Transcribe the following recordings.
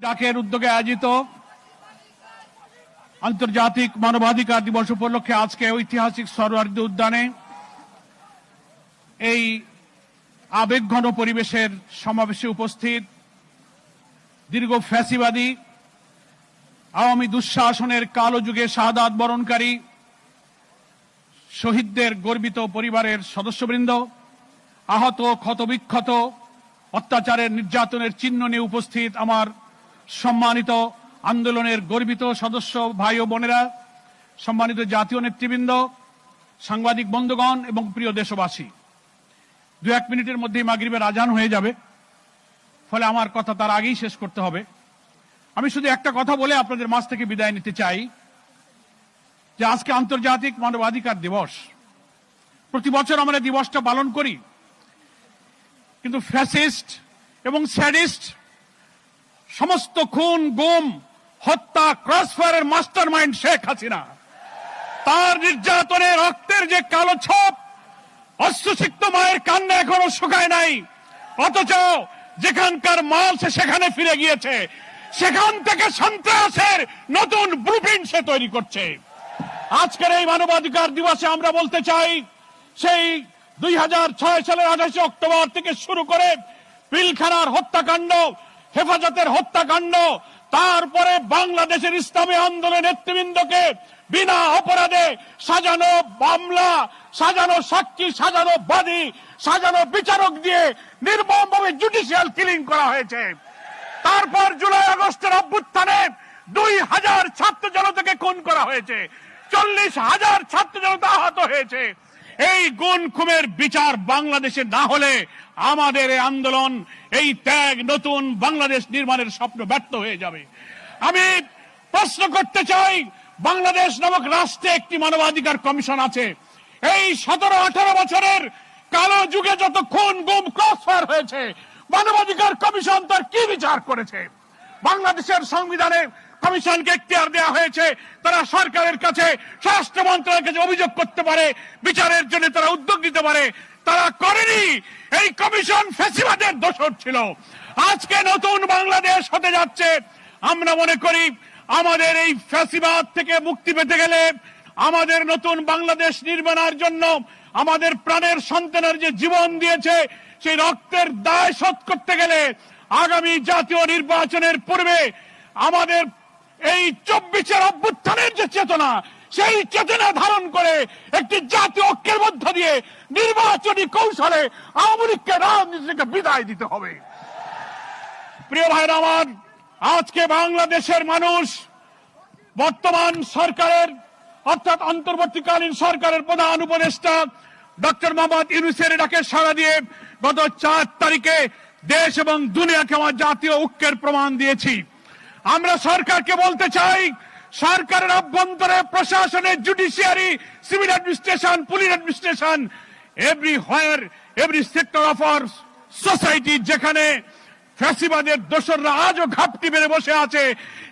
ডাকের উদ্যোগে আয়োজিত আন্তর্জাতিক মানবাধিকার দিবস উপলক্ষে আজকে ঐতিহাসিক সরোয়ার্দী উদ্যানে এই আবেগঘন পরিবেশের সমাবেশে উপস্থিত দীর্ঘ ফ্যাসিবাদী আওয়ামী দুঃশাসনের কালো যুগে শাহাদাত বরণকারী শহীদদের গর্বিত পরিবারের সদস্যবৃন্দ, আহত ক্ষতবিক্ষত অত্যাচারের নির্যাতনের চিহ্ন নিয়ে উপস্থিত আমার সম্মানিত আন্দোলনের গর্বিত সদস্য ভাই ও বোনেরা, সম্মানিত জাতীয় নেতৃবৃন্দ, সাংবাদিক বন্ধুগণ এবং প্রিয় দেশবাসী, 2-1 মিনিটের মধ্যেই মাগরিবের আজান হয়ে যাবে, ফলে আমার কথা তার আগেই শেষ করতে হবে। আমি শুধু একটা কথা বলে আপনাদের মাঝ থেকে বিদায় নিতে চাই যে আজকে আন্তর্জাতিক মানবাধিকার দিবস। প্রতি বছর আমরা দিবসটা পালন করি, কিন্তু ফ্যাসিস্ট এবং স্যাডিস্ট সমস্ত খুন, গুম, হত্যা, ক্রসফায়ারের মাস্টারমাইন্ড শেখ হাসিনা, তার নির্যাতনে রক্তের যে কালো ছাপ, অশ্রুসিক্ত মায়ের কান্না এখনো শুকায় নাই, অথচ যেখানকার মাল সে সেখানে ফিরে গিয়েছে, সেখান থেকে সন্ত্রাসের নতুন ব্লুপ্রিন্ট সে তৈরি করছে। আজকের এই মানবাধিকার দিবসে আমরা বলতে চাই, সেই 2006 সালের 28 অক্টোবর থেকে শুরু করে পিলখানার হত্যাকাণ্ড, হেফাজতের হত্যাকাণ্ড, তারপরে বাংলাদেশের ইসলামী আন্দোলনের নেতৃবৃন্দকে বিনা অপরাধে সাজানো মামলা, সাজানো সাক্ষী, সাজানো বাদী, সাজানো বিচারক দিয়ে নির্মমভাবে জুডিশিয়াল কিলিং করা হয়েছে। তারপর জুলাই আগস্টের অভ্যুত্থানে 2000 ছাত্র জনতাকে খুন করা হয়েছে, 40,000 ছাত্র জনতা আহত হয়েছে। এই গুণ খুনের বিচার বাংলাদেশে না হলে আমাদের এই আন্দোলন, এই ত্যাগ, নতুন বাংলাদেশ নির্মাণের স্বপ্ন ব্যর্থ হয়ে যাবে। আমি প্রশ্ন করতে চাই, বাংলাদেশ নামক রাষ্ট্রে একটি মানবাধিকার কমিশন আছে। এই 17-18 বছরের কালো যুগে যত খুন, গুম, ক্রসফায়ার হয়েছে, মানবাধিকার কমিশন তার কি বিচার করেছে? বাংলাদেশের সংবিধানে কমিশনকে এখতিয়ার দেওয়া হয়েছে, তারা সরকারের কাছে, স্বরাষ্ট্র মন্ত্রণালয়ের কাছে অভিযোগ করতে পারে, বিচারের জন্য তারা উদ্যোগ নিতে পারে। তারা করেনি। এই কমিশন ফ্যাসিবাদের দোসর ছিল। আজকে নতুন বাংলাদেশ হতে যাচ্ছে। আমরা মনে করি আমাদের এই ফ্যাসিবাদ থেকে মুক্তি পেতে গেলে, আমাদের নতুন বাংলাদেশ নির্মাণের জন্য আমাদের প্রাণের সন্তানের যে জীবন দিয়েছে, সেই রক্তের দায় শোধ করতে গেলে আগামী জাতীয় নির্বাচনের পূর্বে আমাদের এই 24-এর অভ্যুত্থানের যে চেতনা, সেই চেতনা ধারণ করে একটি জাতীয় ঐক্যের মধ্য দিয়ে নির্বাচনী কৌশলে আওয়ামী লীগকে রাজনীতি থেকে বিদায় দিতে হবে। প্রিয় ভাইরা আমার, আজকে বাংলাদেশের মানুষ বর্তমান সরকারের অর্থাৎ অন্তর্বর্তীকালীন সরকারের প্রধান উপদেষ্টা ডক্টর মোহাম্মদ ইউনূসের ডাকে সাড়া দিয়ে গত 4 তারিখে দেশ এবং দুনিয়াকে আমার জাতীয় ঐক্যের প্রমাণ দিয়েছি। আমরা সরকারকে বলতে চাই, সরকারের অভ্যন্তরে, প্রশাসনের, judiciary, civil administration, police administration, everywhere, every sector of our society, যেখানে ফ্যাসিবাদের দোসররা আজও ঘাপটি মেরে বসে আছে,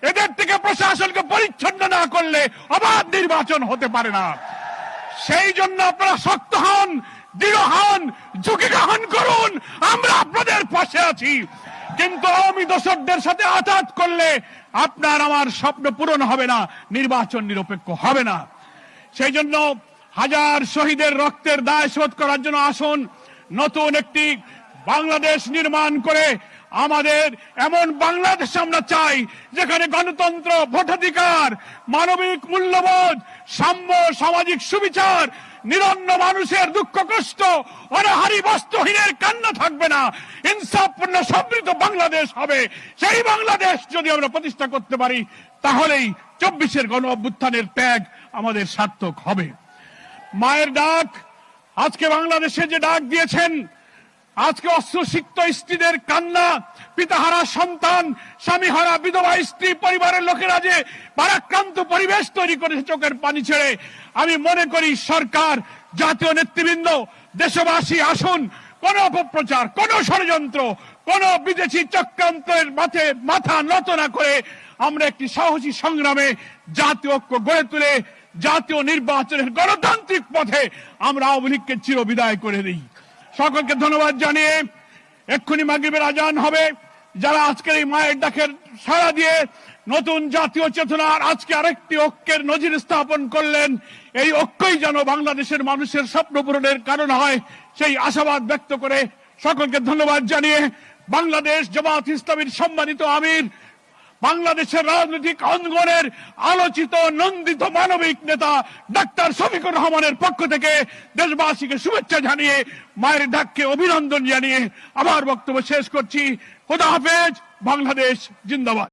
এদের থেকে প্রশাসনকে পরিচ্ছন্ন না করলে অবাধ নির্বাচন হতে পারে না। সেই জন্য আপনারা শক্ত হন, দৃঢ় হন, ঝুঁকি গ্রহণ করুন। আমরা আপনাদের পাশে আছি, কিন্তু আওয়ামী দোসরদের সাথে আঘাত করলে আপনার আমার স্বপ্ন পূরণ হবে না, নির্বাচন নিরপেক্ষ হবে না। সেই জন্য হাজার শহীদের রক্তের দায় শোধ করার জন্য আসুন, নতুন একটি বাংলাদেশ নির্মাণ করে আমাদের এমন বাংলাদেশ আমরা চাই, যেখানে গণতন্ত্র, ভোটাধিকার, মানবিক মূল্যবোধ, সাম্য, সামাজিক সুবিচার, নিরন্ন মানুষের দুঃখ কষ্ট, অনাহারী বস্ত্রহীনের কান্না থাকবে না, ইনসাফপূর্ণ সমৃদ্ধ বাংলাদেশ হবে। সেই বাংলাদেশ যদি আমরা প্রতিষ্ঠা করতে পারি, তাহলেই 24-এর গণ অভ্যুত্থানের ত্যাগ আমাদের সার্থক হবে। মায়ের ডাক, আজকে বাংলাদেশে যে ডাক দিয়েছেন, আজকে অশ্রুসিক্ত স্ত্রীদের কান্না, পিতাহারা সন্তান, স্বামীহারা বিধবা স্ত্রী, পরিবারের লোকেরা যে ভারাক্রান্ত পরিবেশ তৈরি করেছে চোখের পানি ছেড়ে, আমি মনে করি সরকার, জাতীয় নেতৃবৃন্দ, দেশবাসী আসুন, কোন অপপ্রচার, কোন ষড়যন্ত্র, কোন বিদেশি চক্রান্তের মাথা নত না করে আমরা একটি সাহসী সংগ্রামে জাতীয় ঐক্য গড়ে তুলে জাতীয় নির্বাচনের গণতান্ত্রিক পথে আমরা আওয়ামী লীগকে চিরবিদায় করে দিই। সকলকে ধন্যবাদ জানিয়ে এক্ষুনি মাগরিবের আজান হবে। যারা আজকের এই মায়ের ডাকের সাড়া দিয়ে নতুন জাতীয় চেতনার আজকে আরেকটি ঐক্যের নজির স্থাপন করলেন। এই ঐক্যই যেন বাংলাদেশের মানুষের স্বপ্ন পূরণের কারণ হয়, সেই আশাবাদ ব্যক্ত করে সকলকে ধন্যবাদ জানিয়ে বাংলাদেশ জামাত ইসলামীর সম্মানিত আমির, বাংলাদেশের রাজনৈতিক অঙ্গনের আলোচিত নন্দিত মানবিক নেতা ডাক্তার শফিকুর রহমানের পক্ষ থেকে দেশবাসীকে শুভেচ্ছা জানিয়ে মায়ের ডাককে অভিনন্দন জানিয়ে আমার বক্তব্য শেষ করছি। খোদা হাফেজ। বাংলাদেশ জিন্দাবাদ।